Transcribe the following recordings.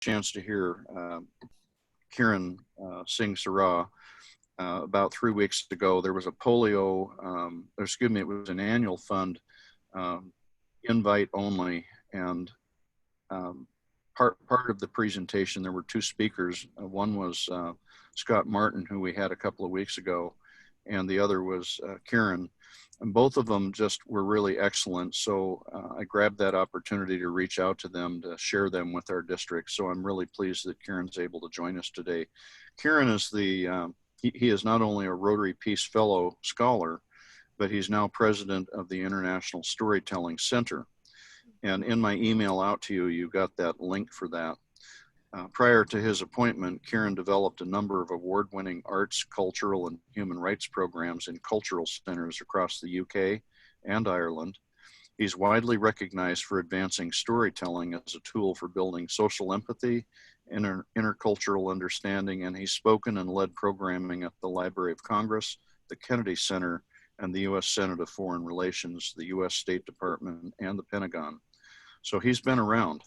chance to hear Kiran sing Sirah about 3 weeks ago. There was a it was an annual fund, invite only, and part of the presentation, there were two speakers. One was Scott Martin, who we had a couple of weeks ago, and the other was Kiran. And both of them just were really excellent. So I grabbed that opportunity to reach out to them to share them with our district. So I'm really pleased that Kiran's able to join us today. Kiran is he is not only a Rotary Peace Fellow scholar, but he's now president of the International Storytelling Center. And in my email out to you, you got that link for that. Prior to his appointment, Kiran developed a number of award-winning arts, cultural, and human rights programs in cultural centers across the UK and Ireland. He's widely recognized for advancing storytelling as a tool for building social empathy, intercultural understanding, and he's spoken and led programming at the Library of Congress, the Kennedy Center, and the U.S. Senate of Foreign Relations, the U.S. State Department, and the Pentagon. So he's been around.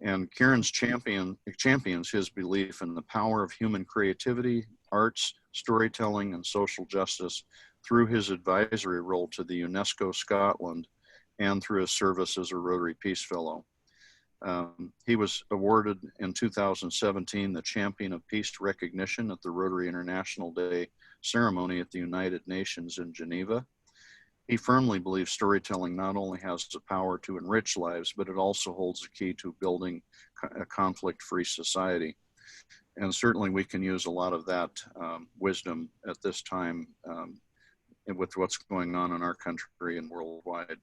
And Kiran's champions his belief in the power of human creativity, arts, storytelling, and social justice through his advisory role to the UNESCO Scotland and through his service as a Rotary Peace Fellow. He was awarded in 2017 the Champion of Peace recognition at the Rotary International Day ceremony at the United Nations in Geneva. He firmly believes storytelling not only has the power to enrich lives, but it also holds the key to building a conflict-free society. And certainly we can use a lot of that wisdom at this time with what's going on in our country and worldwide.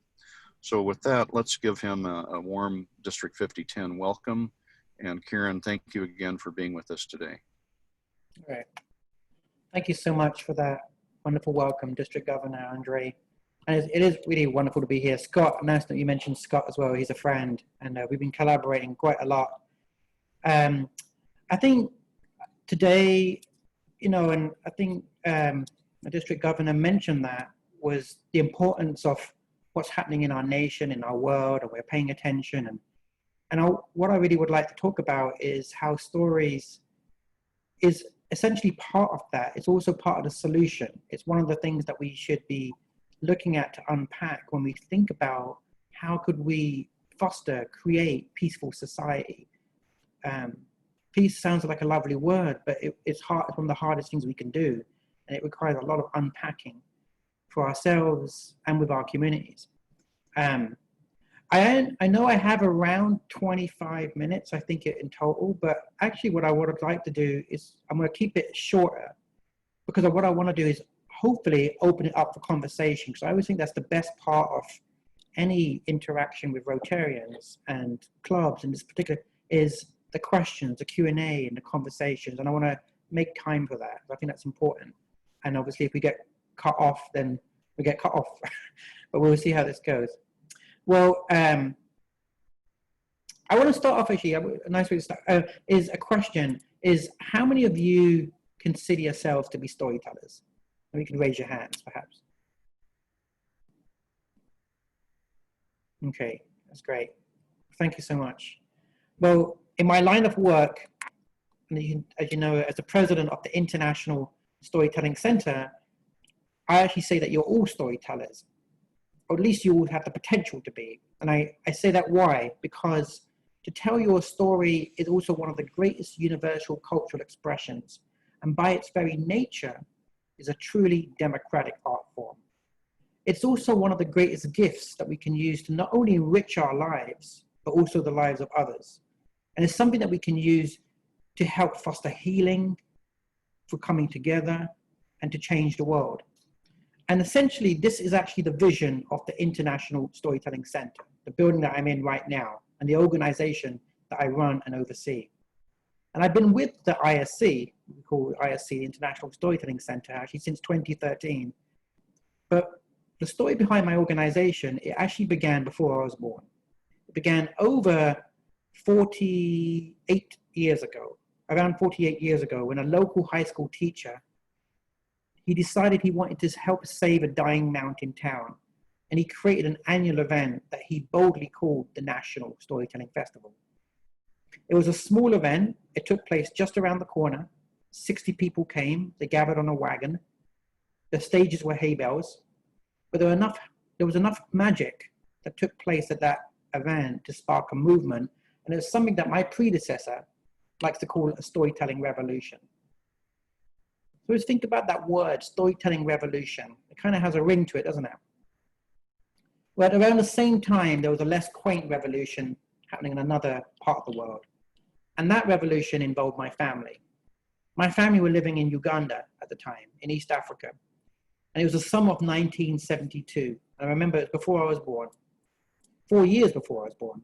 So with that, let's give him a warm District 5010 welcome. And Kiran, thank you again for being with us today. All right. Thank you so much for that wonderful welcome, District Governor Andre. And it is really wonderful to be here. Scott, nice that you mentioned Scott as well. He's a friend, and we've been collaborating quite a lot. I think today, and I think the District Governor mentioned that was the importance of what's happening in our nation, in our world, and we're paying attention. And what I really would like to talk about is how stories is essentially part of that. It's also part of the solution. It's one of the things that we should be looking at to unpack when we think about how could we create peaceful society. Peace sounds like a lovely word, but it's hard. It's one of the hardest things we can do, and it requires a lot of unpacking for ourselves and with our communities. I know I have around 25 minutes, I think, in total, but actually what I would like to do is I'm going to keep it shorter, because what I want to do is hopefully open it up for conversation, because I always think that's the best part of any interaction with Rotarians and clubs in this particular is the questions, the Q&A and the conversations, and I want to make time for that. I think that's important. And obviously if we get cut off, then we get cut off, but we'll see how this goes. Well, I want to start off actually, a nice way to start is a question, is how many of you consider yourselves to be storytellers? And you can raise your hands, perhaps. Okay, that's great. Thank you so much. Well, in my line of work, as you know, as the president of the International Storytelling Center, I actually say that you're all storytellers, or at least you all have the potential to be. And I say that why? Because to tell your story is also one of the greatest universal cultural expressions, and by its very nature, is a truly democratic art form. It's also one of the greatest gifts that we can use to not only enrich our lives, but also the lives of others. And it's something that we can use to help foster healing, for coming together, and to change the world. And essentially, this is actually the vision of the International Storytelling Center, the building that I'm in right now, and the organization that I run and oversee. And I've been with the ISC, we call it ISC, the International Storytelling Center, actually since 2013. But the story behind my organization, it actually began before I was born. It began over 48 years ago, around 48 years ago, when a local high school teacher, he decided he wanted to help save a dying mountain town. And he created an annual event that he boldly called the National Storytelling Festival. It was a small event. It took place just around the corner. 60 people came. They gathered on a wagon. The stages were hay bales, but there was enough magic that took place at that event to spark a movement, and it was something that my predecessor likes to call a storytelling revolution. So let's think about that word, storytelling revolution. It kind of has a ring to it, doesn't it? Well, at around the same time, there was a less quaint revolution happening in another part of the world, and that revolution involved my family. My family were living in Uganda at the time, in East Africa. And it was the summer of 1972. I remember it was before I was born, 4 years before I was born.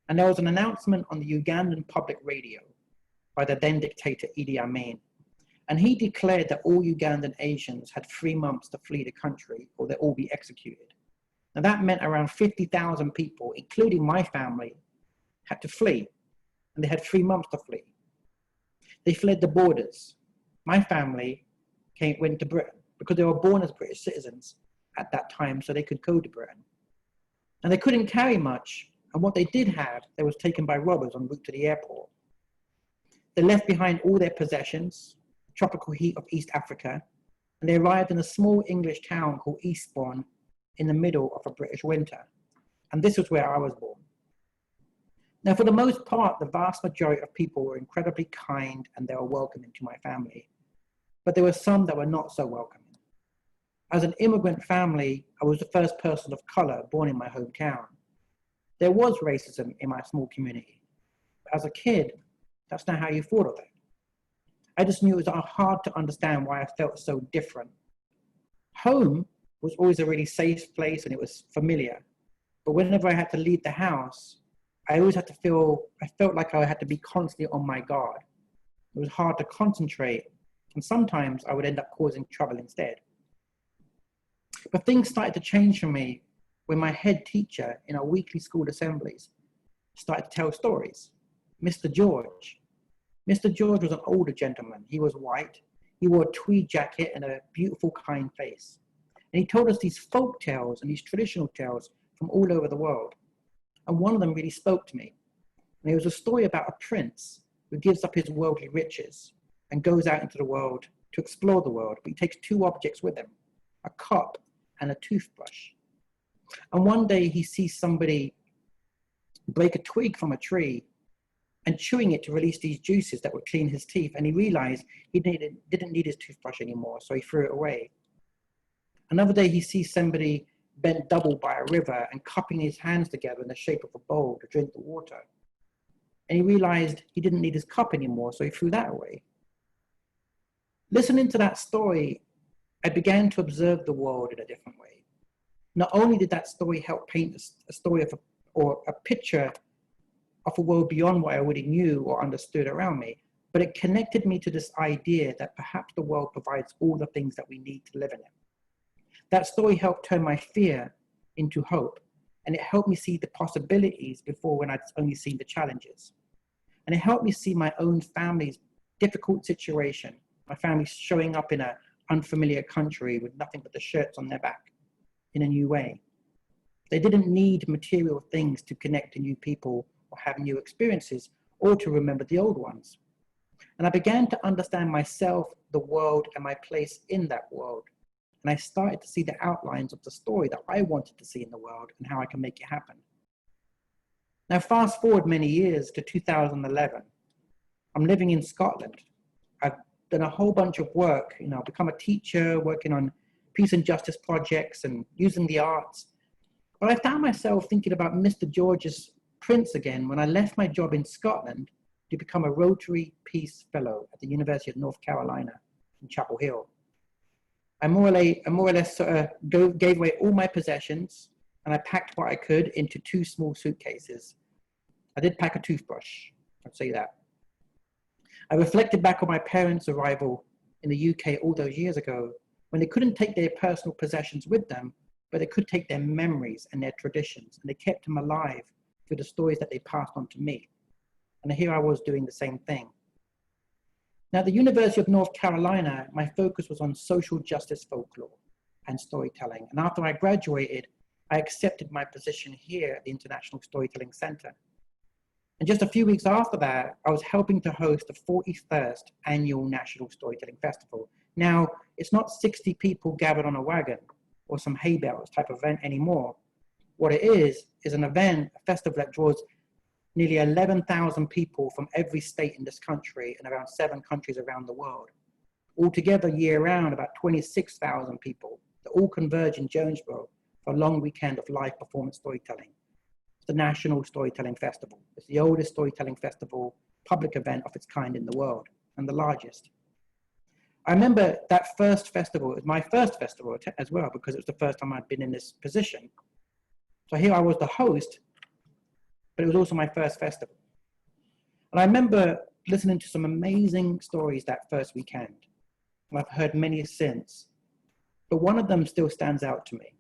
And there was an announcement on the Ugandan public radio by the then dictator Idi Amin. And he declared that all Ugandan Asians had 3 months to flee the country or they'd all be executed. Now that meant around 50,000 people, including my family, had to flee. And they had 3 months to flee. They fled the borders. My family went to Britain because they were born as British citizens at that time, so they could go to Britain. And they couldn't carry much, and what they did have, they was taken by robbers en route to the airport. They left behind all their possessions, tropical heat of East Africa, and they arrived in a small English town called Eastbourne in the middle of a British winter. And this was where I was born. Now, for the most part, the vast majority of people were incredibly kind and they were welcoming to my family. But there were some that were not so welcoming. As an immigrant family, I was the first person of color born in my hometown. There was racism in my small community. As a kid, that's not how you thought of it. I just knew it was hard to understand why I felt so different. Home was always a really safe place and it was familiar. But whenever I had to leave the house, I felt like I had to be constantly on my guard. It was hard to concentrate, and sometimes I would end up causing trouble instead. But things started to change for me when my head teacher in our weekly school assemblies started to tell stories. Mr. George. Mr. George was an older gentleman. He was white. He wore a tweed jacket and a beautiful, kind face. And he told us these folk tales and these traditional tales from all over the world. And one of them really spoke to me. And it was a story about a prince who gives up his worldly riches and goes out into the world to explore the world. But he takes 2 objects with him, a cup and a toothbrush. And one day he sees somebody break a twig from a tree and chewing it to release these juices that would clean his teeth. And he realized he didn't need his toothbrush anymore, so he threw it away. Another day he sees somebody bent double by a river and cupping his hands together in the shape of a bowl to drink the water. And he realized he didn't need his cup anymore, so he threw that away. Listening to that story, I began to observe the world in a different way. Not only did that story help paint a story of a picture of a world beyond what I already knew or understood around me, but it connected me to this idea that perhaps the world provides all the things that we need to live in it. That story helped turn my fear into hope, and it helped me see the possibilities before when I'd only seen the challenges. And it helped me see my own family's difficult situation, my family showing up in an unfamiliar country with nothing but the shirts on their back in a new way. They didn't need material things to connect to new people or have new experiences or to remember the old ones. And I began to understand myself, the world, and my place in that world. And I started to see the outlines of the story that I wanted to see in the world and how I can make it happen. Now, fast forward many years to 2011. I'm living in Scotland. I've done a whole bunch of work, become a teacher, working on peace and justice projects and using the arts. But I found myself thinking about Mr. George's Prince again when I left my job in Scotland to become a Rotary Peace Fellow at the University of North Carolina in Chapel Hill. I more or less gave away all my possessions, and I packed what I could into 2 small suitcases. I did pack a toothbrush, I'd say that. I reflected back on my parents' arrival in the UK all those years ago, when they couldn't take their personal possessions with them, but they could take their memories and their traditions, and they kept them alive through the stories that they passed on to me. And here I was doing the same thing. Now, at the University of North Carolina, my focus was on social justice folklore and storytelling. And after I graduated, I accepted my position here at the International Storytelling Center. And just a few weeks after that, I was helping to host the 41st Annual National Storytelling Festival. Now, it's not 60 people gathered on a wagon or some hay bales type of event anymore. What it is an event, a festival that draws nearly 11,000 people from every state in this country and around 7 countries around the world. Altogether, year-round, about 26,000 people that all converge in Jonesboro for a long weekend of live performance storytelling. It's the National Storytelling Festival. It's the oldest storytelling festival, public event of its kind in the world, and the largest. I remember that first festival, it was my first festival as well, because it was the first time I'd been in this position. So here I was the host, but it was also my first festival. And I remember listening to some amazing stories that first weekend. And I've heard many since, but one of them still stands out to me.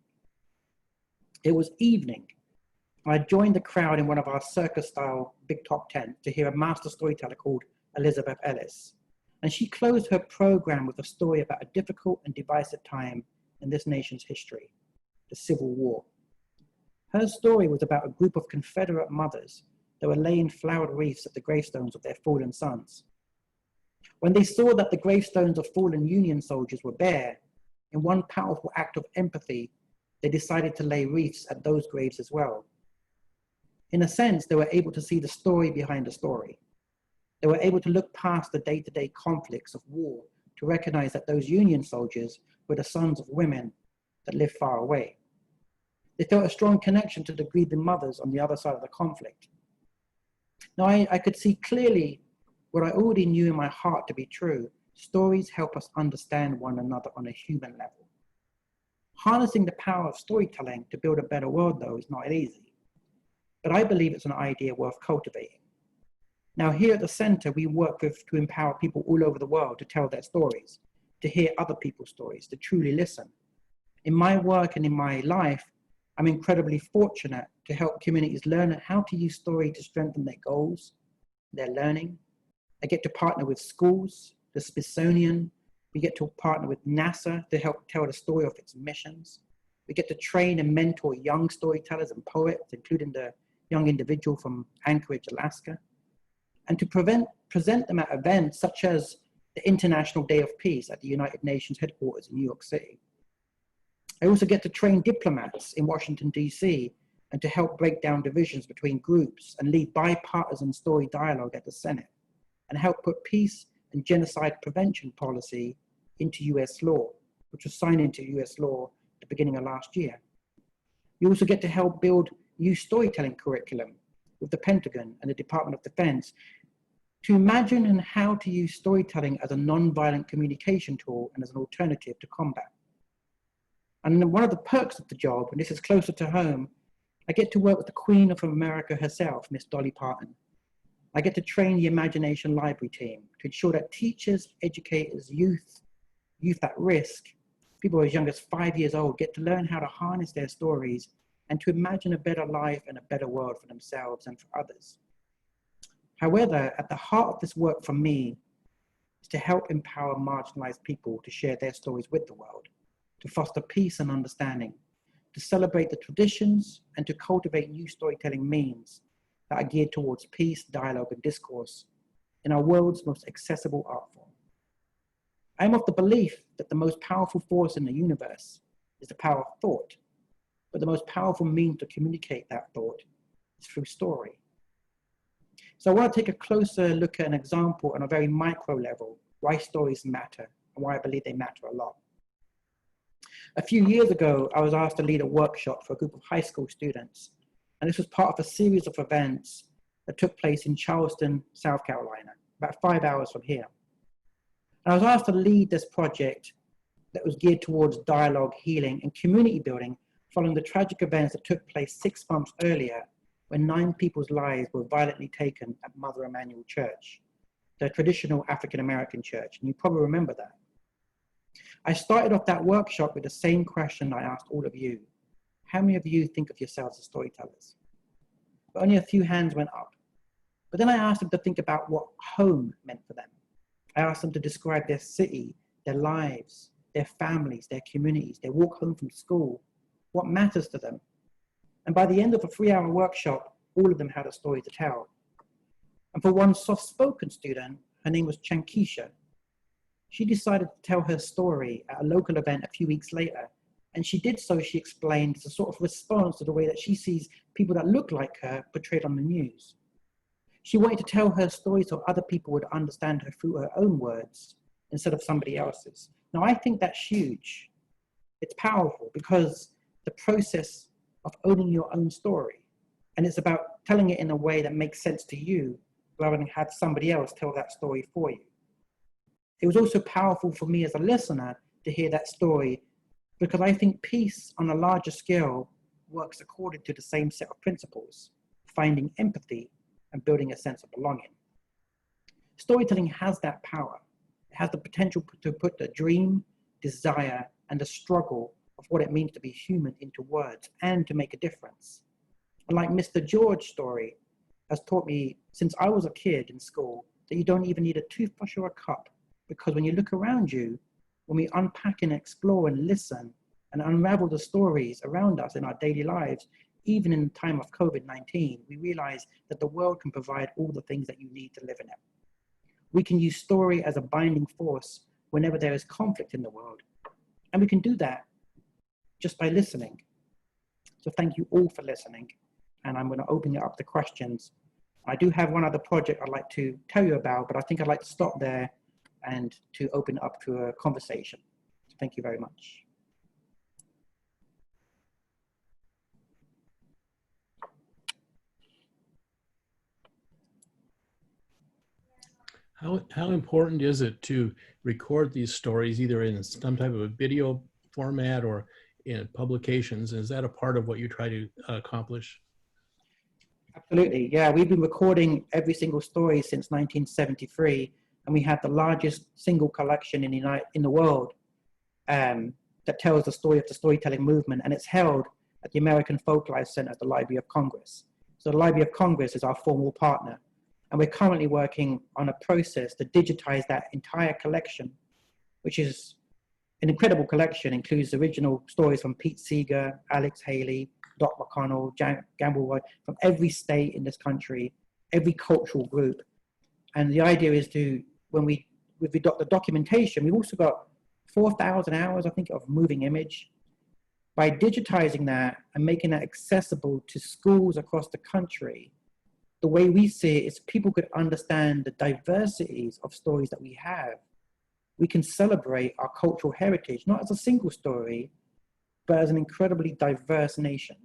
It was evening. I joined the crowd in one of our circus-style big top tents to hear a master storyteller called Elizabeth Ellis. And she closed her program with a story about a difficult and divisive time in this nation's history, the Civil War. Her story was about a group of Confederate mothers that were laying flowered wreaths at the gravestones of their fallen sons. When they saw that the gravestones of fallen Union soldiers were bare, in one powerful act of empathy, they decided to lay wreaths at those graves as well. In a sense, they were able to see the story behind the story. They were able to look past the day-to-day conflicts of war to recognize that those Union soldiers were the sons of women that lived far away. They felt a strong connection to the grieving mothers on the other side of the conflict. Now, I could see clearly what I already knew in my heart to be true. Stories help us understand one another on a human level. Harnessing the power of storytelling to build a better world, though, is not easy. But I believe it's an idea worth cultivating. Now, here at the center, we work to empower people all over the world to tell their stories, to hear other people's stories, to truly listen. In my work and in my life, I'm incredibly fortunate to help communities learn how to use story to strengthen their goals, their learning. I get to partner with schools, the Smithsonian. We get to partner with NASA to help tell the story of its missions. We get to train and mentor young storytellers and poets, including the young individual from Anchorage, Alaska, and to present them at events such as the International Day of Peace at the United Nations headquarters in New York City. I also get to train diplomats in Washington, D.C., and to help break down divisions between groups and lead bipartisan story dialogue at the Senate, and help put peace and genocide prevention policy into US law, which was signed into US law at the beginning of last year. You also get to help build new storytelling curriculum with the Pentagon and the Department of Defense to imagine and how to use storytelling as a non-violent communication tool and as an alternative to combat. And one of the perks of the job, and this is closer to home, I get to work with the Queen of America herself, Miss Dolly Parton. I get to train the Imagination Library team to ensure that teachers, educators, youth at risk, people as young as 5 years old, get to learn how to harness their stories and to imagine a better life and a better world for themselves and for others. However, at the heart of this work for me is to help empower marginalized people to share their stories with the world, to foster peace and understanding, to celebrate the traditions, and to cultivate new storytelling means that are geared towards peace, dialogue, and discourse in our world's most accessible art form. I am of the belief that the most powerful force in the universe is the power of thought, but the most powerful means to communicate that thought is through story. So I want to take a closer look at an example on a very micro level, why stories matter and why I believe they matter a lot. A few years ago, I was asked to lead a workshop for a group of high school students, and this was part of a series of events that took place in Charleston, South Carolina, about 5 hours from here. And I was asked to lead this project that was geared towards dialogue, healing, and community building following the tragic events that took place 6 months earlier when 9 people's lives were violently taken at Mother Emanuel Church, the traditional African-American church, and you probably remember that. I started off that workshop with the same question I asked all of you. How many of you think of yourselves as storytellers? But only a few hands went up. But then I asked them to think about what home meant for them. I asked them to describe their city, their lives, their families, their communities, their walk home from school, what matters to them. And by the end of a 3-hour workshop, all of them had a story to tell. And for one soft-spoken student, her name was Chankisha. She decided to tell her story at a local event a few weeks later. And she did so, she explained, as a sort of response to the way that she sees people that look like her portrayed on the news. She wanted to tell her story so other people would understand her through her own words instead of somebody else's. Now, I think that's huge. It's powerful because the process of owning your own story, and it's about telling it in a way that makes sense to you rather than have somebody else tell that story for you. It was also powerful for me as a listener to hear that story because I think peace on a larger scale works according to the same set of principles, finding empathy and building a sense of belonging. Storytelling has that power. It has the potential to put the dream, desire, and the struggle of what it means to be human into words and to make a difference. And like Mr. George's story has taught me since I was a kid in school that you don't even need a toothbrush or a cup, because when you look around you, when we unpack and explore and listen and unravel the stories around us in our daily lives, even in the time of COVID-19, we realize that the world can provide all the things that you need to live in it. We can use story as a binding force whenever there is conflict in the world. And we can do that just by listening. So thank you all for listening. And I'm going to open it up to questions. I do have one other project I'd like to tell you about, but I think I'd like to stop there and to open it up to a conversation. So thank you very much. How important is it to record these stories either in some type of a video format or in publications? Is that a part of what you try to accomplish? Absolutely, yeah. We've been recording every single story since 1973, and we have the largest single collection in the world that tells the story of the storytelling movement, and it's held at the American Folklife Center at the Library of Congress. So the Library of Congress is our formal partner, and we're currently working on a process to digitize that entire collection, which is an incredible collection. It includes original stories from Pete Seeger, Alex Haley, Doc McConnell, Gamble Roy, from every state in this country, every cultural group. And the idea is to, with the documentation, we've also got 4,000 hours, I think, of moving image. By digitizing that and making that accessible to schools across the country, the way we see it is people could understand the diversities of stories that we have. We can celebrate our cultural heritage, not as a single story, but as an incredibly diverse nation.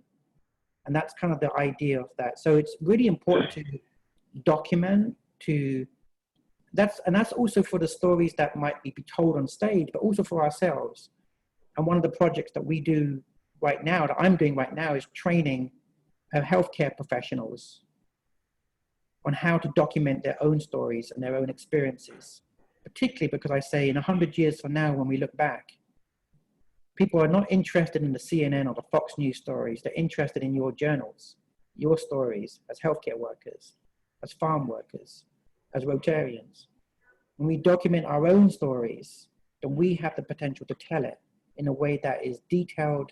And that's kind of the idea of that. So it's really important to document, that's also for the stories that might be told on stage, but also for ourselves. And one of the projects that we do right now, that I'm doing right now, is training healthcare professionals on how to document their own stories and their own experiences. Particularly because I say in 100 years from now, when we look back, people are not interested in the CNN or the Fox News stories. They're interested in your journals, your stories as healthcare workers, as farm workers, as Rotarians. When we document our own stories, then we have the potential to tell it in a way that is detailed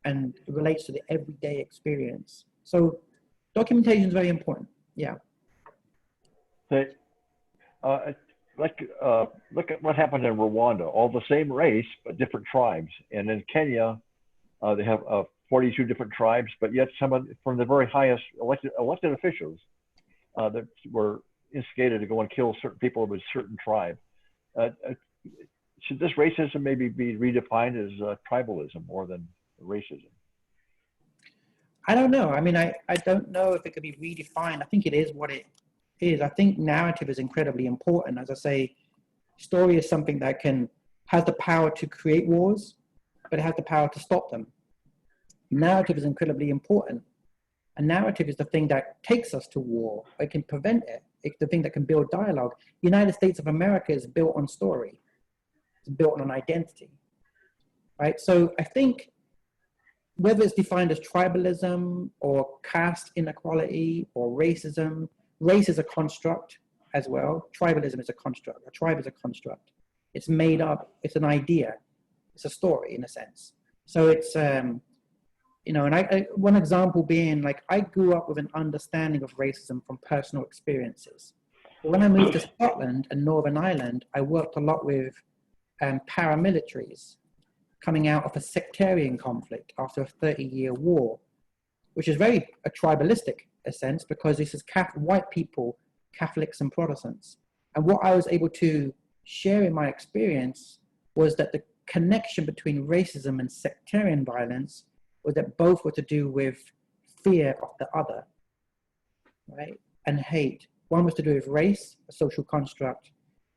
and relates to the everyday experience. So documentation is very important, yeah. Look at what happened in Rwanda. All the same race, but different tribes. And in Kenya, they have 42 different tribes, but yet some from the very highest elected officials that were instigated to go and kill certain people of a certain tribe. Should this racism maybe be redefined as tribalism more than racism? I don't know. I mean, I don't know if it could be redefined. I think it is what it is. I think narrative is incredibly important. As I say, story is something that has the power to create wars, but it has the power to stop them. Narrative is incredibly important. A narrative is the thing that takes us to war. It can prevent it. It's the thing that can build dialogue. The United States of America is built on story. It's built on identity, right? So I think whether it's defined as tribalism or caste inequality or racism, race is a construct as well. Tribalism is a construct. A tribe is a construct. It's made up. It's an idea. It's a story in a sense. So you know, and one example being like, I grew up with an understanding of racism from personal experiences. But when I moved to Scotland and Northern Ireland, I worked a lot with paramilitaries coming out of a sectarian conflict after a 30-year war, which is very a tribalistic a sense, because this is white people, Catholics and Protestants. And what I was able to share in my experience was that the connection between racism and sectarian violence was that both were to do with fear of the other, right? And hate. One was to do with race, a social construct,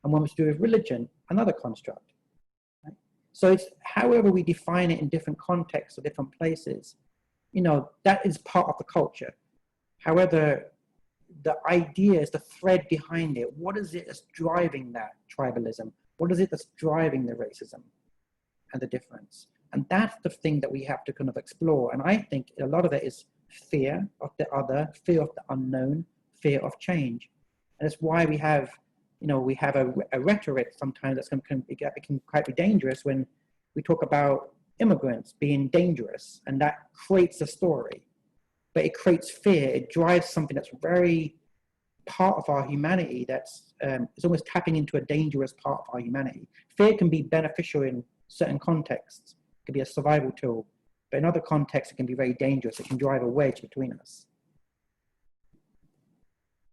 and one was to do with religion, another construct. Right? So it's however we define it in different contexts or different places, you know, that is part of the culture. However, the idea is the thread behind it. What is it that's driving that tribalism? What is it that's driving the racism and the difference? And that's the thing that we have to kind of explore. And I think a lot of it is fear of the other, fear of the unknown, fear of change. And it's why we have, you know, we have a rhetoric sometimes that's it can quite be dangerous when we talk about immigrants being dangerous, and that creates a story. But it creates fear. It drives something that's very part of our humanity. That's it's almost tapping into a dangerous part of our humanity. Fear can be beneficial in certain contexts. It can be a survival tool, but in other contexts, it can be very dangerous. It can drive a wedge between us.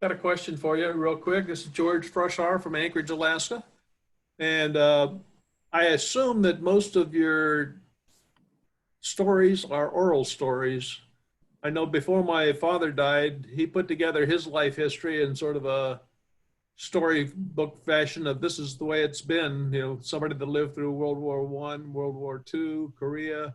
Got a question for you real quick. This is George Frushar from Anchorage, Alaska. And I assume that most of your stories are oral stories. I know before my father died, he put together his life history in sort of a storybook fashion of this is the way it's been. You know, somebody that lived through World War I, World War II, Korea,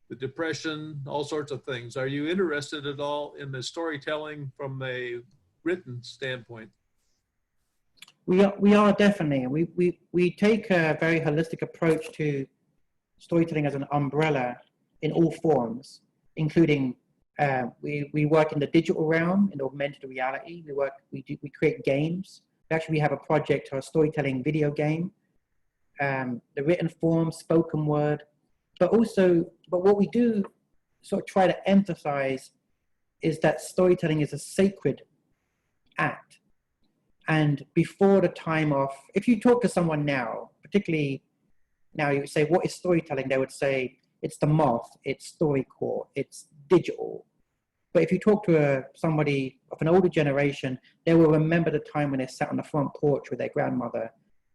the Depression, all sorts of things. Are you interested at all in the storytelling from a written standpoint? We are definitely. We take a very holistic approach to storytelling as an umbrella in all forms, including we work in the digital realm, in augmented reality. We create games. We have a project, a storytelling video game, the written form, spoken word, but what we do sort of try to emphasize is that storytelling is a sacred act. And before the time of, if you talk to someone now, particularly now, you would say, what is storytelling? They would say, it's the moth, it's StoryCorps, it's digital. But if you talk to somebody of an older generation, they will remember the time when they sat on the front porch with their grandmother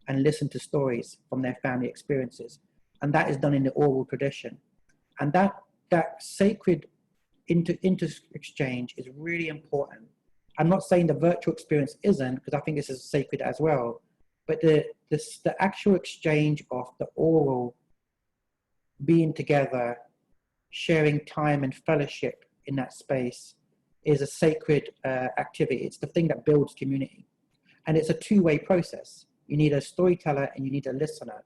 and listened to stories from their family experiences. And that is done in the oral tradition. And that sacred inter-exchange is really important. I'm not saying the virtual experience isn't, because I think this is sacred as well. But the actual exchange of the oral, being together, sharing time and fellowship in that space is a sacred activity. It's the thing that builds community. And it's a two-way process. You need a storyteller and you need a listener.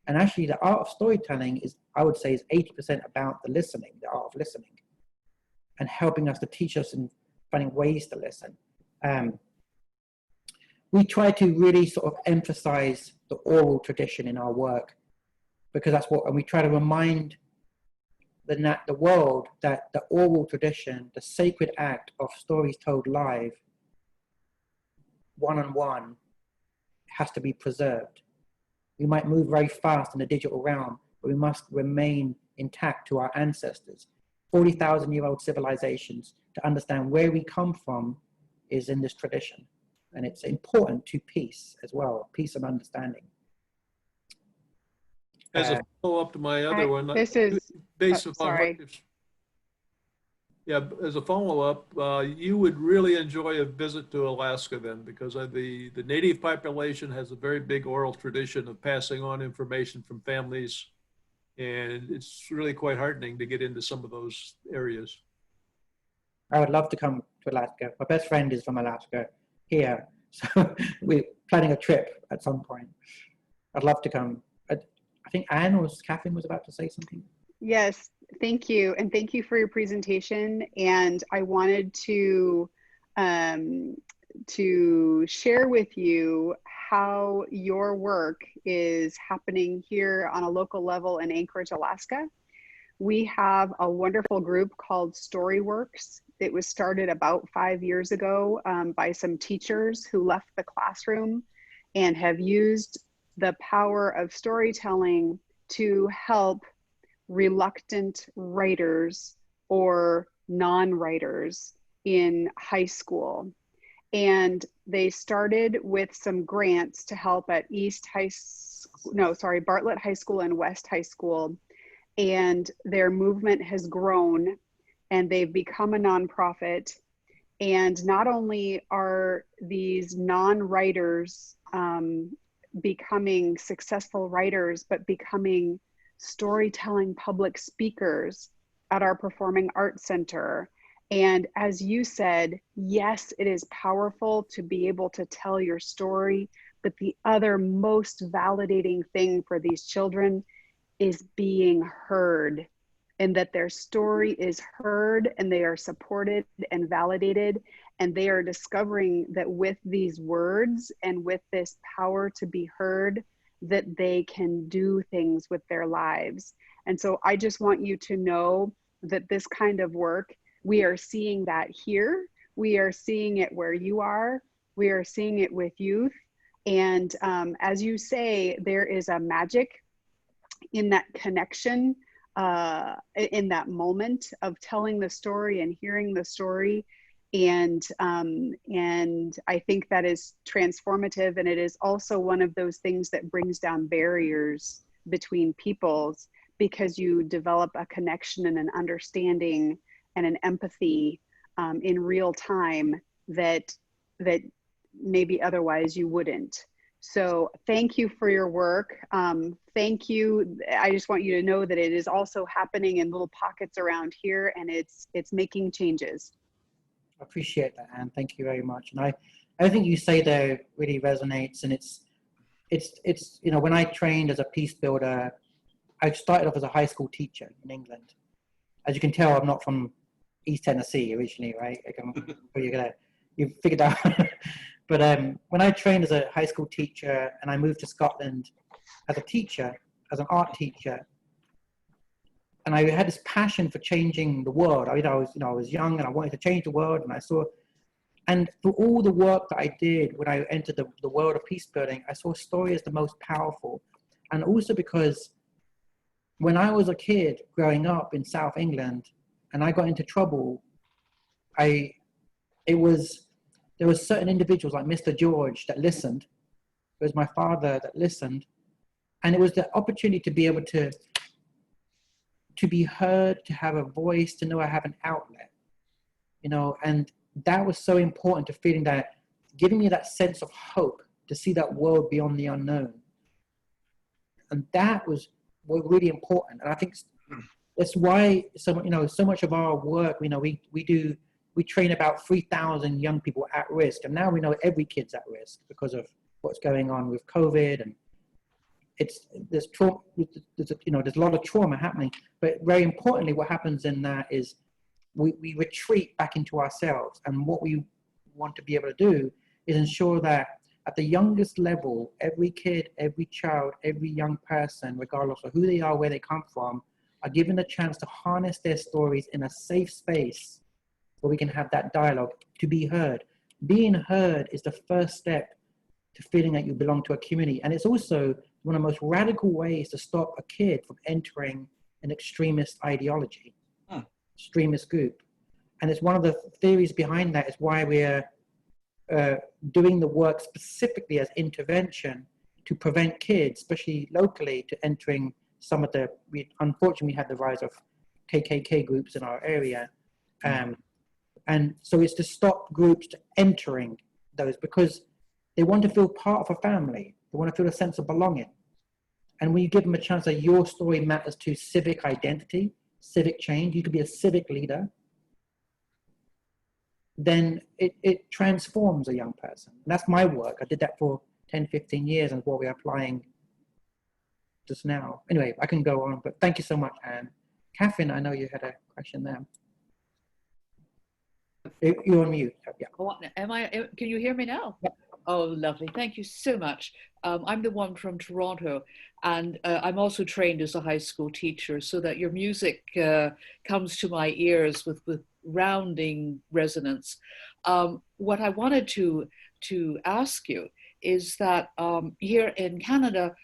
And actually the art of storytelling is, I would say, is 80% about the listening, the art of listening, and helping us to teach us and finding ways to listen. We try to really sort of emphasize the oral tradition in our work, because that's what, and we try to remind the world that the oral tradition, the sacred act of stories told live, one-on-one, has to be preserved. We might move very fast in the digital realm, but we must remain intact to our ancestors. 40,000-year-old civilizations, to understand where we come from is in this tradition. And it's important to peace as well, peace and understanding. As a follow-up to my other one, this is, based upon sorry. Yeah, as a follow-up, you would really enjoy a visit to Alaska then, because the native population has a very big oral tradition of passing on information from families, and it's really quite heartening to get into some of those areas. I would love to come to Alaska. My best friend is from Alaska here, so we're planning a trip at some point. I'd love to come. I think Anne or Catherine was about to say something. Yes, thank you. And thank you for your presentation. And I wanted to share with you how your work is happening here on a local level in Anchorage, Alaska. we have a wonderful group called Storyworks. It was started about 5 years ago by some teachers who left the classroom and have used the power of storytelling to help reluctant writers or non-writers in high school. And they started with some grants to help at Bartlett High School and West High School. And their movement has grown and they've become a nonprofit. And not only are these non-writers becoming successful writers, but becoming storytelling public speakers at our Performing Arts Center. And as you said, yes, it is powerful to be able to tell your story, but the other most validating thing for these children is being heard, and that their story is heard and they are supported and validated, and they are discovering that with these words and with this power to be heard, that they can do things with their lives. And so I just want you to know that this kind of work, we are seeing that here. We are seeing it where you are. We are seeing it with youth. And as you say, there is a magic in that connection, in that moment of telling the story and hearing the story. And I think that is transformative. And it is also one of those things that brings down barriers between peoples, because you develop a connection and an understanding and an empathy in real time that maybe otherwise you wouldn't. So thank you for your work. Thank you. I just want you to know that it is also happening in little pockets around here, and it's making changes. I appreciate that, Anne. Thank you very much. And I think you say there really resonates, and it's you know, when I trained as a peace builder, I started off as a high school teacher in England. As you can tell, I'm not from East Tennessee originally, right? You figured out. But when I trained as a high school teacher and I moved to Scotland as a teacher, as an art teacher, and I had this passion for changing the world. I was young and I wanted to change the world, and for all the work that I did when I entered the world of peace building, I saw story as the most powerful. And also because when I was a kid growing up in South England and I got into trouble, there was certain individuals like Mr. George that listened. It was my father that listened. And it was the opportunity to be able to be heard, to have a voice, to know I have an outlet, you know, and that was so important to feeling that, giving me that sense of hope to see that world beyond the unknown. And that was really important. And I think that's why so much of our work, you know, we train about 3,000 young people at risk. And now we know every kid's at risk because of what's going on with COVID, and there's a lot of trauma happening. But very importantly, what happens in that is we retreat back into ourselves. And what we want to be able to do is ensure that at the youngest level, every kid, every child, every young person, regardless of who they are, where they come from, are given a chance to harness their stories in a safe space where we can have that dialogue, to be heard. Being heard is the first step to feeling that you belong to a community. And it's also one of the most radical ways to stop a kid from entering an extremist ideology, extremist group. And it's one of the theories behind that is why we're doing the work specifically as intervention to prevent kids, especially locally, to entering some of unfortunately, we had the rise of KKK groups in our area. And so it's to stop groups to entering those, because they want to feel part of a family. They want to feel a sense of belonging. And when you give them a chance that your story matters to civic identity, civic change, you could be a civic leader, then it transforms a young person. And that's my work. I did that for 10, 15 years, and what we're applying just now. Anyway, I can go on, but thank you so much, Anne. Catherine, I know you had a question there. You're on mute. Yeah. Can you hear me now? Yeah. Oh, lovely. Thank you so much. I'm the one from Toronto, and I'm also trained as a high school teacher, so that your music comes to my ears with rounding resonance. What I wanted to ask you is that here in Canada,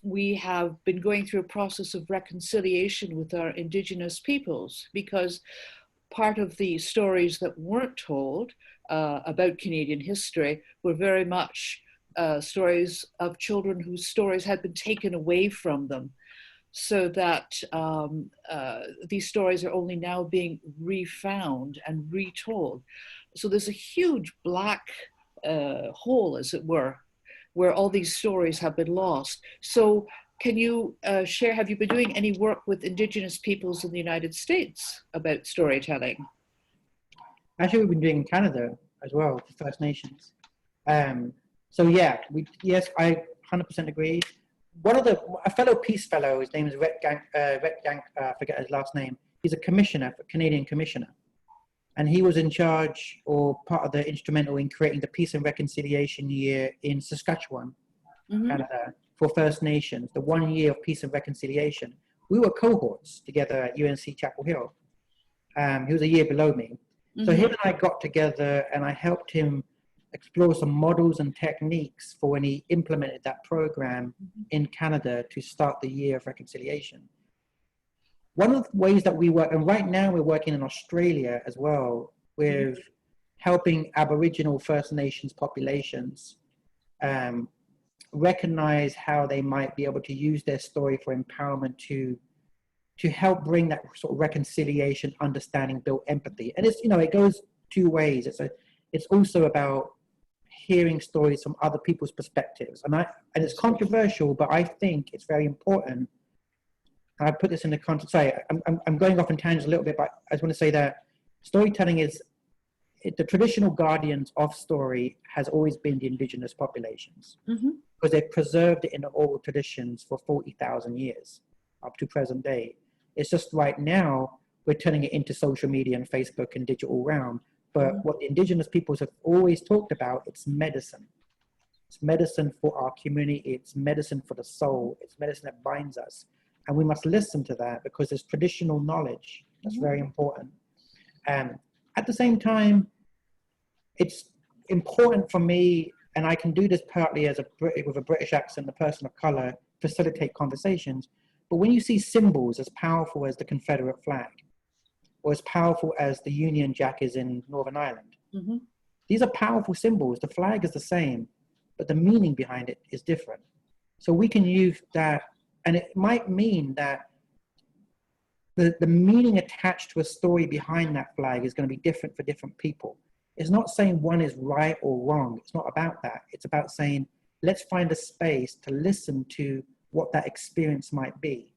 we have been going through a process of reconciliation with our Indigenous peoples, because part of the stories that weren't told about Canadian history were very much stories of children whose stories had been taken away from them, so that these stories are only now being refound and retold. So there's a huge black hole, as it were, where all these stories have been lost. So can you share, have you been doing any work with Indigenous peoples in the United States about storytelling? Actually, we've been doing in Canada as well, for First Nations. So yeah, yes, I 100% agree. A fellow peace fellow, his name is I forget his last name. He's a commissioner, a Canadian commissioner. And he was in charge, or part of the instrumental in creating the Peace and Reconciliation Year in Saskatchewan, Canada, for First Nations, the 1 year of Peace and Reconciliation. We were cohorts together at UNC Chapel Hill. He was a year below me. So him and I got together, and I helped him explore some models and techniques for when he implemented that program in Canada to start the year of reconciliation. One of the ways that we work, and right now we're working in Australia as well, with helping Aboriginal First Nations populations recognize how they might be able to use their story for empowerment to help bring that sort of reconciliation, understanding, build empathy. And it's, it goes two ways. It's also about hearing stories from other people's perspectives. And it's controversial, but I think it's very important. I put this in the context. Sorry, I'm going off in tangents a little bit, but I just want to say that storytelling is the traditional guardians of story has always been the Indigenous populations, because they've preserved it in the oral traditions for 40,000 years up to present day. It's just right now we're turning it into social media and Facebook and digital realm. But what the Indigenous peoples have always talked about, it's medicine. It's medicine for our community. It's medicine for the soul. It's medicine that binds us. And we must listen to that, because there's traditional knowledge that's very important. At the same time, it's important for me, and I can do this partly with a British accent, a person of color, facilitate conversations. But when you see symbols as powerful as the Confederate flag, or as powerful as the Union Jack is in Northern Ireland, these are powerful symbols. The flag is the same, but the meaning behind it is different. So we can use that. And it might mean that the meaning attached to a story behind that flag is going to be different for different people. It's not saying one is right or wrong. It's not about that. It's about saying, let's find a space to listen to what that experience might be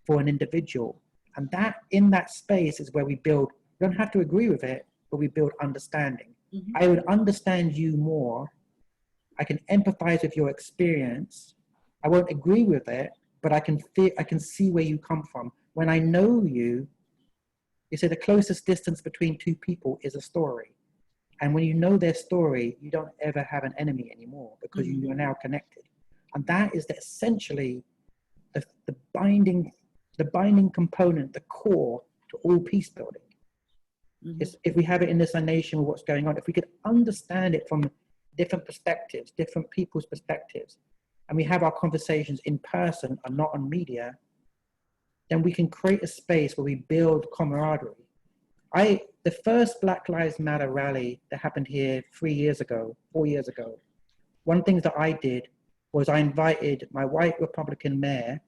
for an individual. And that in that space is where we build, we don't have to agree with it, but we build understanding. I would understand you more. I can empathize with your experience. I won't agree with it, but I can see where you come from. When I know you, they say the closest distance between two people is a story. And when you know their story, you don't ever have an enemy anymore, because you are now connected. And that is essentially the binding component, the core to all peace building. If we have it in this nation with what's going on, if we could understand it from different perspectives, different people's perspectives, and we have our conversations in person and not on media, then we can create a space where we build camaraderie. The first Black Lives Matter rally that happened here 4 years ago, one thing that I did was I invited my white Republican mayor,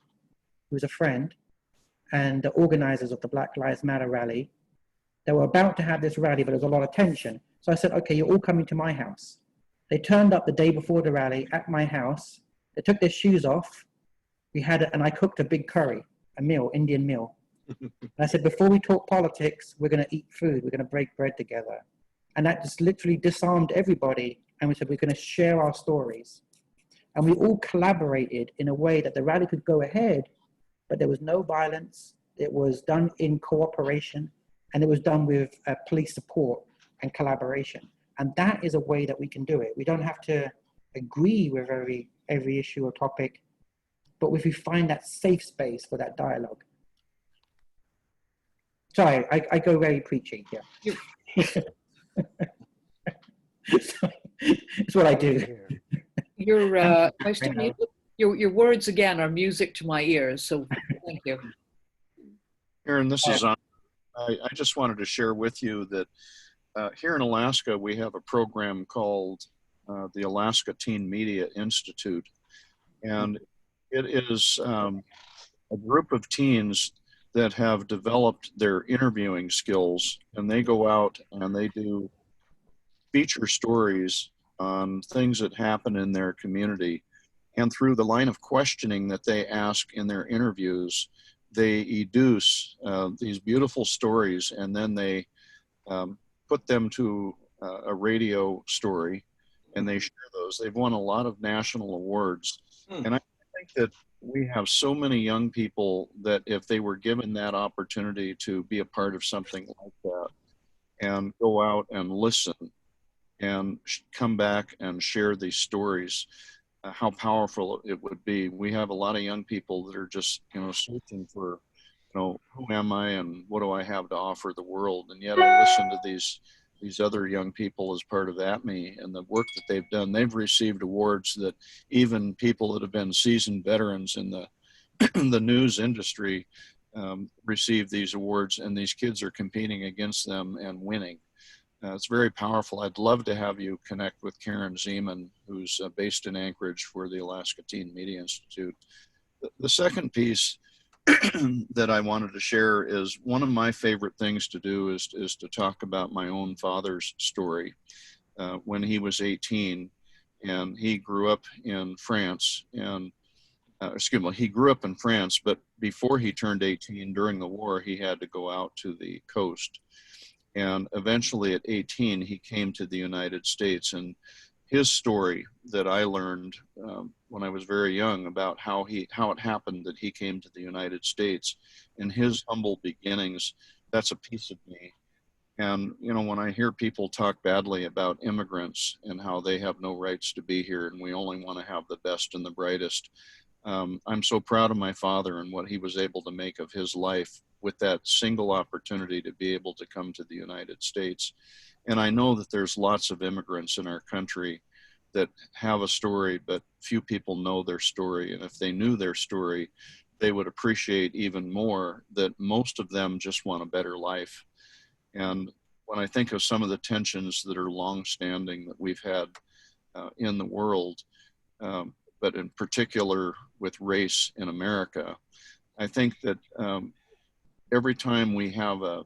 who was a friend, and the organizers of the Black Lives Matter rally. They were about to have this rally, but there was a lot of tension. So I said, okay, you're all coming to my house. They turned up the day before the rally at my house. They took their shoes off. And I cooked a big curry, a meal, Indian meal. And I said, before we talk politics, we're going to eat food. We're going to break bread together. And that just literally disarmed everybody. And we said, we're going to share our stories. And we all collaborated in a way that the rally could go ahead, but there was no violence. It was done in cooperation, and it was done with police support and collaboration. And that is a way that we can do it. We don't have to agree with every issue or topic, but if we find that safe space for that dialogue. Sorry, I go very preachy here. It's what I do. Your words again are music to my ears. So thank you. Kiran, this is on. I just wanted to share with you that here in Alaska, we have a program called the Alaska Teen Media Institute. And it is a group of teens that have developed their interviewing skills, and they go out and they do feature stories on things that happen in their community. And through the line of questioning that they ask in their interviews, they educe these beautiful stories, and then they put them to a radio story, and they share those. They've won a lot of national awards. And I think that we have so many young people that if they were given that opportunity to be a part of something like that and go out and listen and come back and share these stories, how powerful it would be. We have a lot of young people that are just, searching for, who am I and what do I have to offer the world? And yet I listen to these other young people as part of ATME and the work that they've done. They've received awards that even people that have been seasoned veterans in the the news industry receive these awards, and these kids are competing against them and winning. It's very powerful. I'd love to have you connect with Karen Zeman, who's based in Anchorage for the Alaska Teen Media Institute. The second piece that I wanted to share is one of my favorite things to do is to talk about my own father's story. When he was 18, and he grew up in France, and he grew up in France, but before he turned 18 during the war, he had to go out to the coast. And eventually at 18, he came to the United States, and his story that I learned when I was very young about how it happened that he came to the United States and his humble beginnings, that's a piece of me. And, when I hear people talk badly about immigrants and how they have no rights to be here and we only want to have the best and the brightest, I'm so proud of my father and what he was able to make of his life with that single opportunity to be able to come to the United States. And I know that there's lots of immigrants in our country that have a story, but few people know their story. And if they knew their story, they would appreciate even more that most of them just want a better life. And when I think of some of the tensions that are longstanding that we've had in the world, but in particular with race in America, I think that every time we have a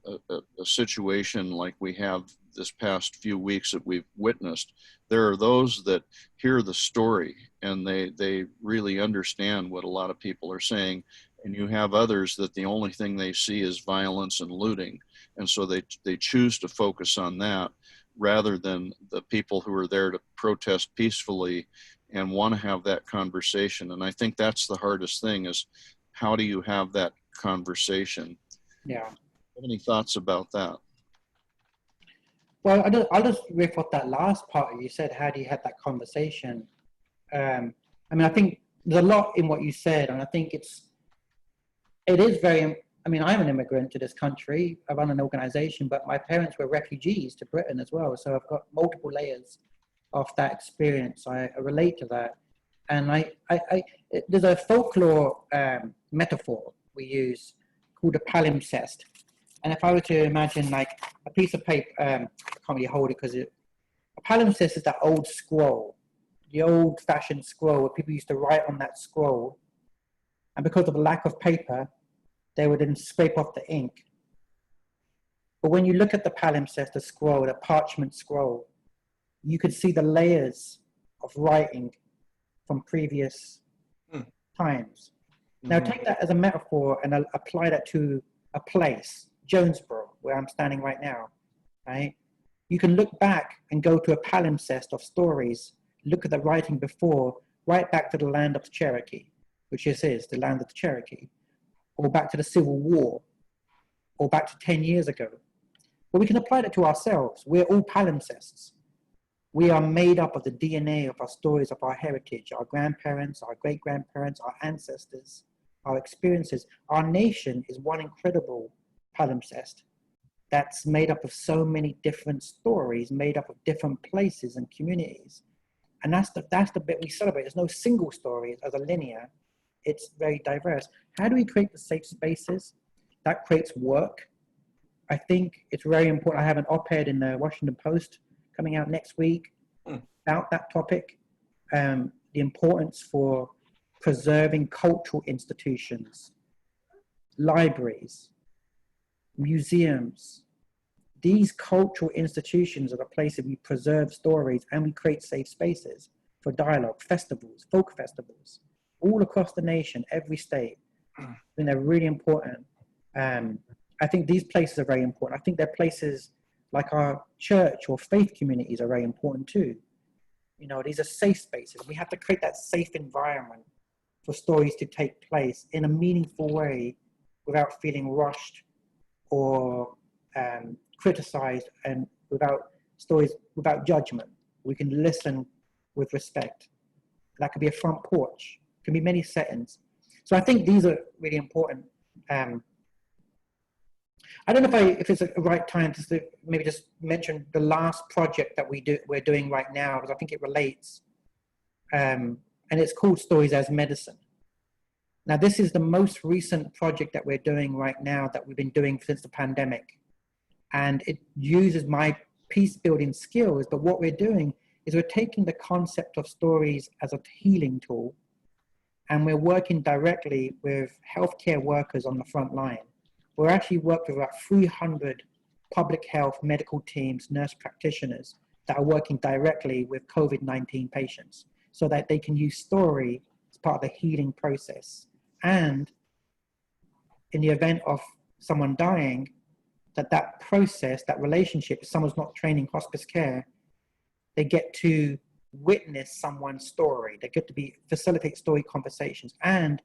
situation like we have this past few weeks that we've witnessed, there are those that hear the story and they really understand what a lot of people are saying. And you have others that the only thing they see is violence and looting. And so they choose to focus on that rather than the people who are there to protest peacefully and want to have that conversation. And I think that's the hardest thing, is how do you have that conversation? Yeah. Have any thoughts about that? Well, I'll just riff off that last part. You said, how do you have that conversation? I mean, I think there's a lot in what you said, and I think it is very, I mean, I'm an immigrant to this country. I run an organization, but my parents were refugees to Britain as well. So I've got multiple layers of that experience. I relate to that. And there's a folklore metaphor we use called a palimpsest. And if I were to imagine like a piece of paper, I can't really hold it because a palimpsest is that old scroll, the old fashioned scroll where people used to write on that scroll. And because of the lack of paper, they would then scrape off the ink. But when you look at the palimpsest, the scroll, the parchment scroll, you could see the layers of writing from previous times. Now take that as a metaphor and apply that to a place, Jonesboro, where I'm standing right now, right? You can look back and go to a palimpsest of stories, look at the writing before, right back to the land of the Cherokee, which this is, the land of the Cherokee, or back to the Civil War, or back to 10 years ago. But we can apply that to ourselves. We're all palimpsests. We are made up of the DNA of our stories, of our heritage, our grandparents, our great-grandparents, our ancestors, our experiences. Our nation is one incredible palimpsest that's made up of so many different stories, made up of different places and communities. And that's the bit we celebrate. There's no single story as a linear. It's very diverse. How do we create the safe spaces? That creates work. I think it's very important. I have an op-ed in the Washington Post coming out next week about that topic, the importance for preserving cultural institutions, libraries, museums. These cultural institutions are the places we preserve stories and we create safe spaces for dialogue, festivals, folk festivals, all across the nation, every state. And they're really important. I think these places are very important. I think they're places like our church or faith communities are very important too. You know, these are safe spaces. We have to create that safe environment for stories to take place in a meaningful way without feeling rushed or criticized, and without judgment. We can listen with respect. That could be a front porch. It can be many settings. So I think these are really important. I don't know if it's a right time to maybe just mention the last project that we're doing right now, because I think it relates. And it's called Stories as Medicine. Now, this is the most recent project that we're doing right now that we've been doing since the pandemic. And it uses my peace building skills, but what we're doing is we're taking the concept of stories as a healing tool, and we're working directly with healthcare workers on the front line. We're actually working with about 300 public health medical teams, nurse practitioners that are working directly with COVID-19 patients so that they can use story as part of the healing process. And in the event of someone dying, that process, that relationship, if someone's not trained in hospice care, they get to witness someone's story. They get to facilitate story conversations and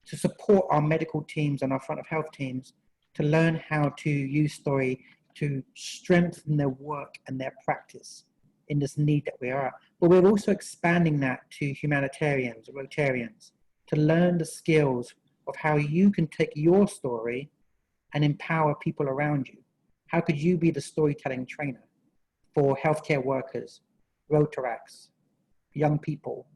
to support our medical teams and our front of health teams to learn how to use story to strengthen their work and their practice in this need that we are. But we're also expanding that to humanitarians, Rotarians, to learn the skills of how you can take your story and empower people around you. How could you be the storytelling trainer for healthcare workers, Rotaracts, young people,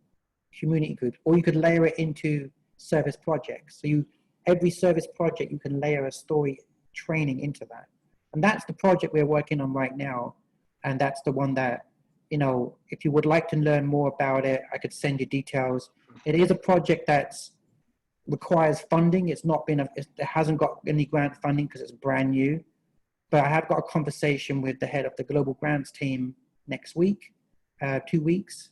community groups, or you could layer it into service projects. So every service project, you can layer a story training into that. And that's the project we're working on right now. And that's the one that, you know, if you would like to learn more about it, I could send you details. It is a project that requires funding. It hasn't got any grant funding because it's brand new. But I have got a conversation with the head of the global grants team next week, 2 weeks,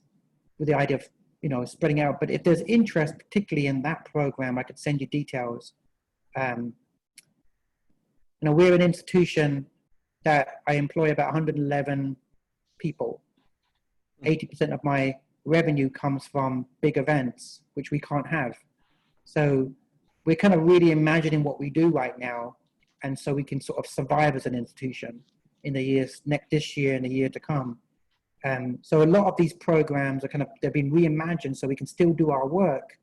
with the idea of, you know, spreading out. But if there's interest, particularly in that program, I could send you details. You know, we're an institution that I employ about 111 people. 80% of my revenue comes from big events, which we can't have. So we're kind of really imagining what we do right now. And so we can sort of survive as an institution in the years, this year and the year to come. So a lot of these programs are they've been reimagined so we can still do our work,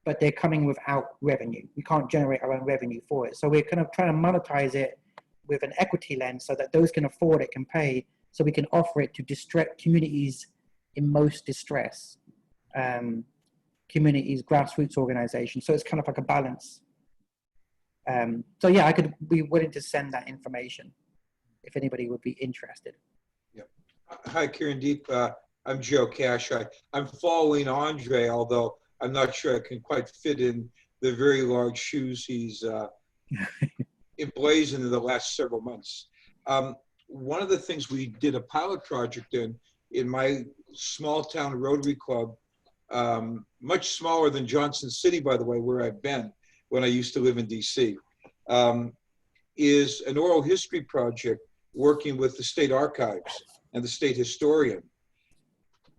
but they're coming without revenue. We can't generate our own revenue for it. So we're kind of trying to monetize it with an equity lens so that those can afford it, can pay, so we can offer it to communities in most distress, communities, grassroots organizations. So it's kind of like a balance. So yeah, I could be willing to send that information if anybody would be interested. Hi, Kiran Deep. I'm Joe Cash. I'm following Andre, although I'm not sure I can quite fit in the very large shoes he's emblazoned in the last several months. One of the things we did a pilot project in my small town Rotary Club, much smaller than Johnson City, by the way, where I've been when I used to live in DC, is an oral history project working with the state archives and the state historian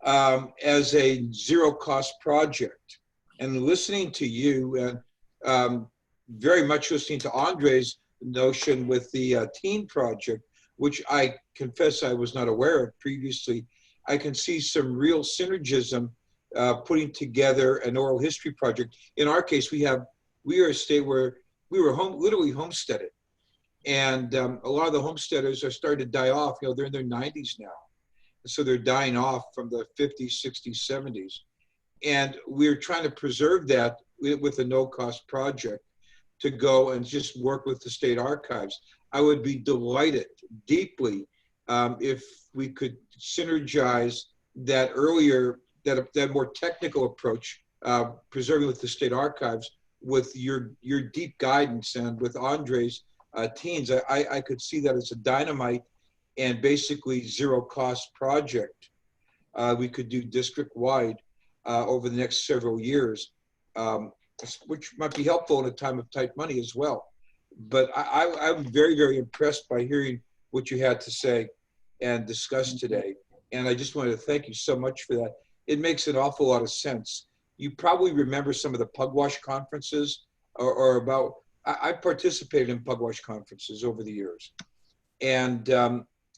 as a zero-cost project. And listening to you and very much listening to Andre's notion with the teen project, which I confess I was not aware of previously, I can see some real synergism putting together an oral history project. In our case, we are a state where we were literally homesteaded. And a lot of the homesteaders are starting to die off. You know, they're in their 90s now. So they're dying off from the 50s, 60s, 70s. And we're trying to preserve that with a no-cost project to go and just work with the state archives. I would be delighted deeply if we could synergize that earlier, that more technical approach, preserving with the state archives, with your deep guidance and with Andre's teens. I could see that as a dynamite and basically zero cost project. We could do district wide over the next several years, which might be helpful in a time of tight money as well. But I'm very, very impressed by hearing what you had to say and discuss today. And I just wanted to thank you so much for that. It makes an awful lot of sense. You probably remember some of the pugwash conferences or about, I participated in pugwash conferences over the years. And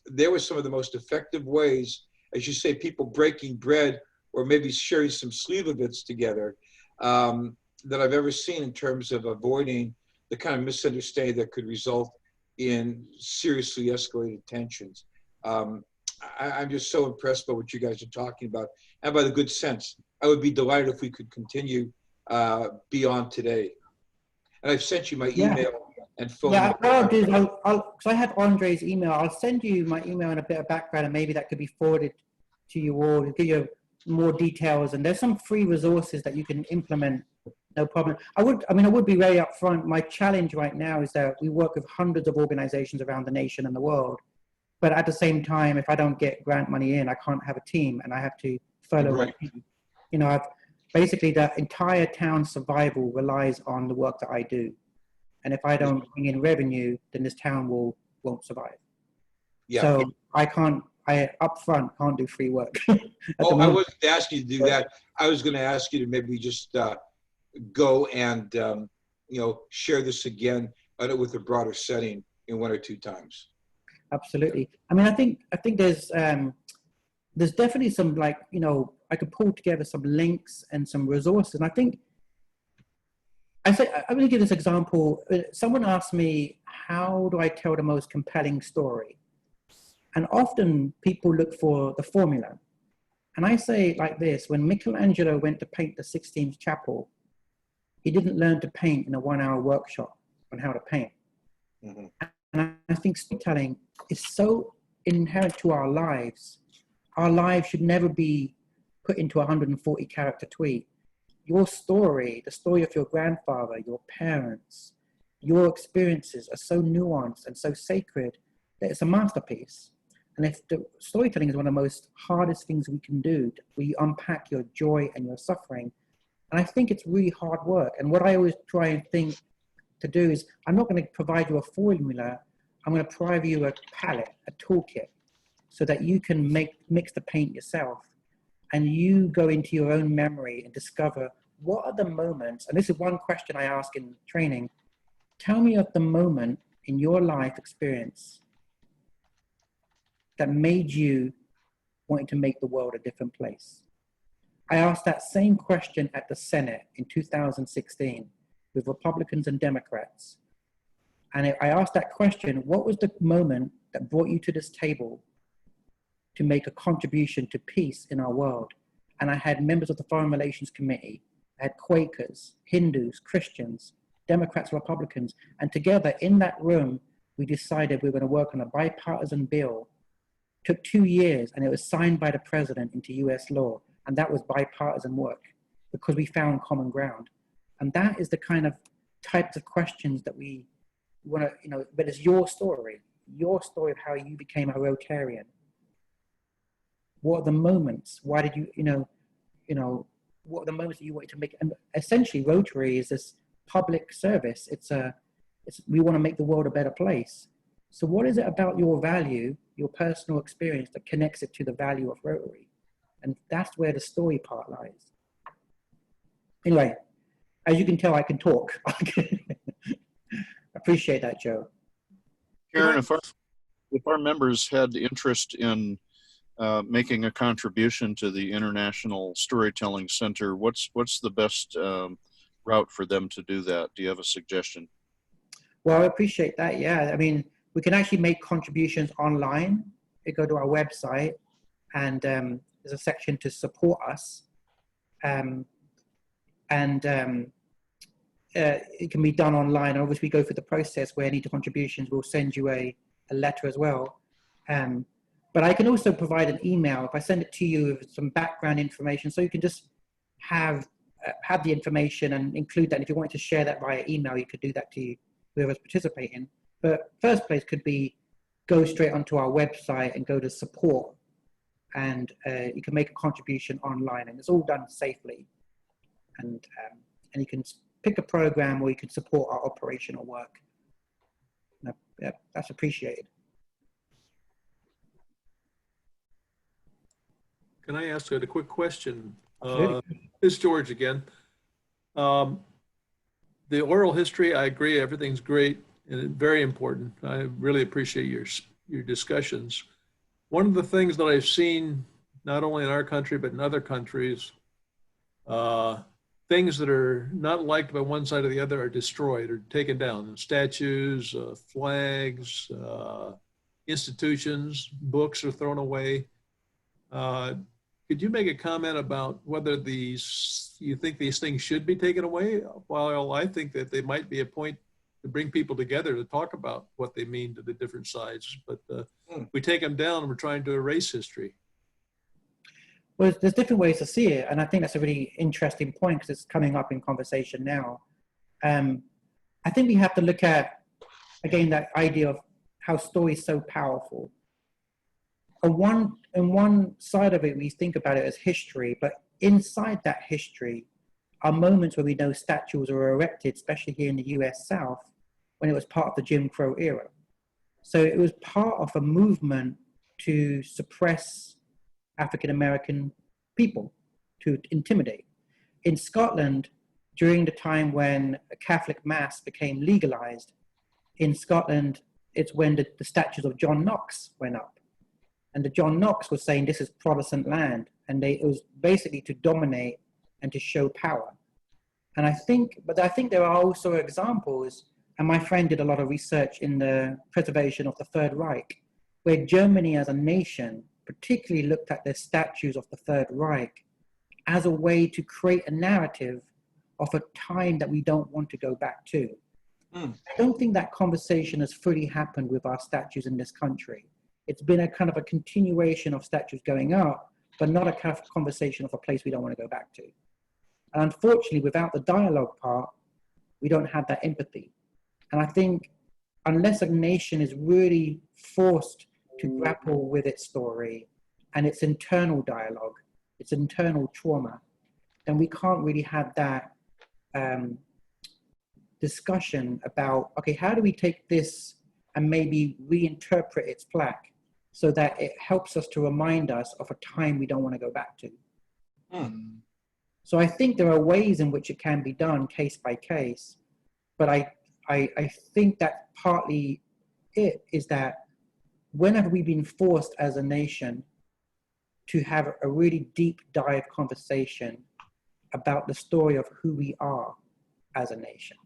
there were some of the most effective ways, as you say, people breaking bread or maybe sharing some Slivovitz together that I've ever seen in terms of avoiding the kind of misunderstanding that could result in seriously escalated tensions. I'm just so impressed by what you guys are talking about and by the good sense. I would be delighted if we could continue beyond today. And I've sent you my email and phone number. What I'll do is because I have Andre's email, I'll send you my email and a bit of background, and maybe that could be forwarded to you all to give you more details. And there's some free resources that you can implement, no problem. I would be very upfront. My challenge right now is that we work with hundreds of organizations around the nation and the world. But at the same time, if I don't get grant money in, I can't have a team, and I have to furlough my team. You know, basically the entire town's survival relies on the work that I do. And if I don't bring in revenue, then this town won't survive. Yeah. So I upfront can't do free work. I wasn't asking you to do that. I was going to ask you to maybe just go and share this again with a broader setting in 1 or 2 times. Absolutely. I mean, I think there's definitely some, I could pull together some links and some resources. And I think I'm going to give this example. Someone asked me, how do I tell the most compelling story? And often people look for the formula. And I say it like this: when Michelangelo went to paint the Sixtine Chapel, he didn't learn to paint in a 1-hour workshop on how to paint. Mm-hmm. And I think storytelling is so inherent to our lives. Our lives should never be put into a 140 character tweet. Your story, the story of your grandfather, your parents, your experiences are so nuanced and so sacred that it's a masterpiece. And if the storytelling is one of the most hardest things we can do, where you unpack your joy and your suffering. And I think it's really hard work. And what I always try and think to do is, I'm not going to provide you a formula. I'm going to provide you a palette, a toolkit, so that you can mix the paint yourself, and you go into your own memory and discover what are the moments. And this is one question I ask in training. Tell me of the moment in your life experience that made you wanting to make the world a different place. I asked that same question at the Senate in 2016 with Republicans and Democrats. And I asked that question: what was the moment that brought you to this table to make a contribution to peace in our world? And I had members of the Foreign Relations Committee, I had Quakers, Hindus, Christians, Democrats, Republicans, and together in that room, we decided we were going to work on a bipartisan bill. It took 2 years, and it was signed by the president into US law. And that was bipartisan work because we found common ground. And that is the kind of types of questions that we want to, but it's your story of how you became a Rotarian. What are the moments? Why did you, what are the moments that you wanted to make? And essentially, Rotary is this public service. We want to make the world a better place. So what is it about your value, your personal experience, that connects it to the value of Rotary? And that's where the story part lies. Anyway, as you can tell, I can talk. Appreciate that, Joe. Kiran, if our members had interest in making a contribution to the International Storytelling Center, what's the best route for them to do that? Do you have a suggestion? Well, I appreciate that. Yeah, I mean, we can actually make contributions online. You go to our website, and there's a section to support us, it can be done online. Obviously, we go through the process where any contributions, we'll send you a letter as well. But I can also provide an email. If I send it to you with some background information, so you can just have the information and include that. And if you wanted to share that via email, you could do that to whoever's participating. But first place could be go straight onto our website and go to support, and you can make a contribution online, and it's all done safely. And you can pick a program, or you can support our operational work. Yeah, that's appreciated. Can I ask a quick question? Absolutely. It's George again. The oral history, I agree, everything's great and very important. I really appreciate your discussions. One of the things that I've seen, not only in our country, but in other countries, things that are not liked by one side or the other are destroyed or taken down. Statues, flags, institutions, books are thrown away. Could you make a comment about whether you think these things should be taken away? While I think that they might be a point to bring people together to talk about what they mean to the different sides, but we take them down and we're trying to erase history. Well, there's different ways to see it, and I think that's a really interesting point because it's coming up in conversation now. I think we have to look at, again, that idea of how story is so powerful. On one side of it, we think about it as history, but inside that history are moments where we know statues were erected, especially here in the US South, when it was part of the Jim Crow era. So it was part of a movement to suppress African-American people, to intimidate. In Scotland, during the time when a Catholic Mass became legalized, in Scotland, it's when the statues of John Knox went up. And the John Knox was saying this is Protestant land, and it was basically to dominate and to show power. And I think there are also examples, and my friend did a lot of research in the preservation of the Third Reich, where Germany as a nation particularly looked at their statues of the Third Reich as a way to create a narrative of a time that we don't want to go back to. I don't think that conversation has fully happened with our statues in this country. It's been a kind of a continuation of statues going up, but not a kind of conversation of a place we don't want to go back to. And unfortunately, without the dialogue part, we don't have that empathy. And I think unless a nation is really forced to grapple with its story and its internal dialogue, its internal trauma, then we can't really have that discussion about, okay, how do we take this and maybe reinterpret its plaque so that it helps us to remind us of a time we don't want to go back to. So I think there are ways in which it can be done case by case, but I think that partly it is that when have we been forced as a nation to have a really deep dive conversation about the story of who we are as a nation?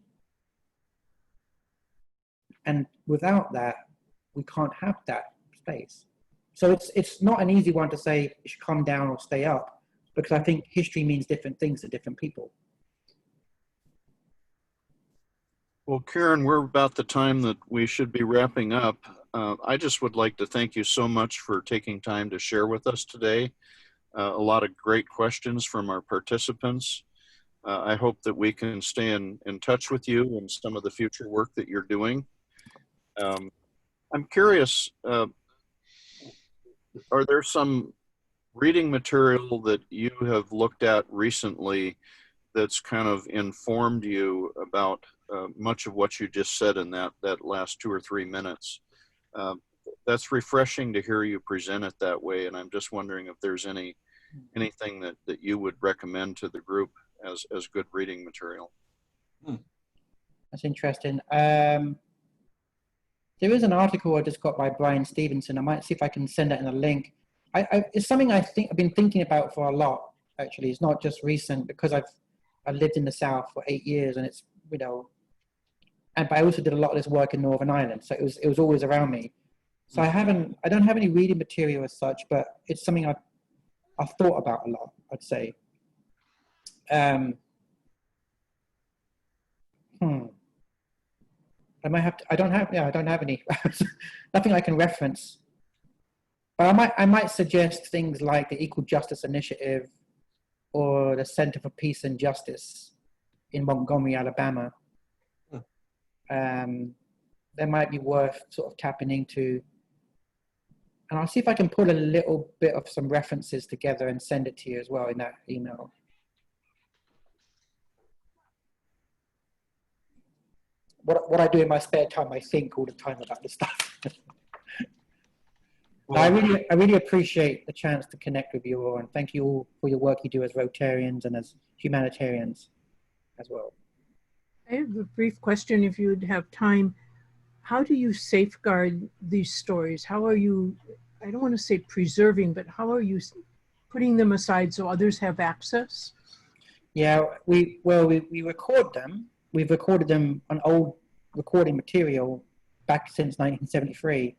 And without that, we can't have that space. So it's not an easy one to say it should come down or stay up, because I think history means different things to different people. Well, Kiran, we're about the time that we should be wrapping up. I just would like to thank you so much for taking time to share with us today. A lot of great questions from our participants. I hope that we can stay in touch with you and some of the future work that you're doing. I'm curious, are there some reading material that you have looked at recently that's kind of informed you about much of what you just said in that last 2 or 3 minutes? That's refreshing to hear you present it that way, and I'm just wondering if there's anything that you would recommend to the group as good reading material. That's interesting. There is an article I just got by Brian Stevenson. I might see if I can send that in a link. it's something I've been thinking about for a lot, actually. It's not just recent, because I've lived in the South for 8 years, and it's, you know, but I also did a lot of this work in Northern Ireland, so it was always around me. So I don't have any reading material as such, but it's something I've thought about a lot, I'd say. I might have to, I don't have any, nothing I can reference. But I might suggest things like the Equal Justice Initiative or the Center for Peace and Justice in Montgomery, Alabama. They might be worth sort of tapping into. And I'll see if I can put a little bit of some references together and send it to you as well in that email. What I do in my spare time, I think all the time about this stuff. Well, I really appreciate the chance to connect with you all, and thank you all for your work you do as Rotarians and as humanitarians as well. I have a brief question, if you'd have time. How do you safeguard these stories? How are you, I don't want to say preserving, but how are you putting them aside so others have access? Yeah, we record them. We've recorded them on old recording material back since 1973,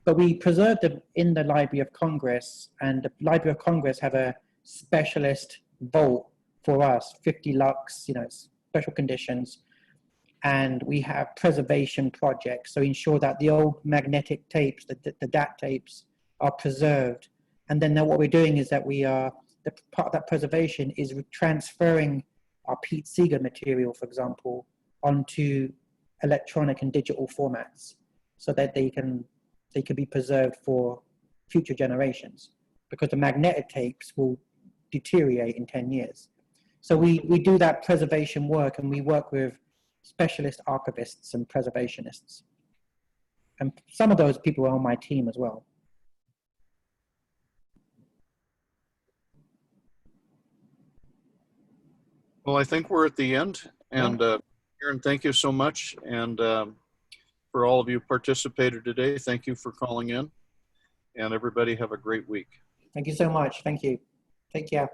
but we preserve them in the Library of Congress, and the Library of Congress have a specialist vault for us, 50 lux, you know, special conditions. And we have preservation projects, so ensure that the old magnetic tapes, the DAT tapes, are preserved. And then what we're doing is that the part of that preservation is transferring our Pete Seeger material, for example, onto electronic and digital formats, so that they can be preserved for future generations, because the magnetic tapes will deteriorate in 10 years. So we do that preservation work, and we work with specialist archivists and preservationists. And some of those people are on my team as well. Well, I think we're at the end. And Kiran, thank you so much. And for all of you participated today, thank you for calling in. And everybody have a great week. Thank you so much. Thank you. Take care.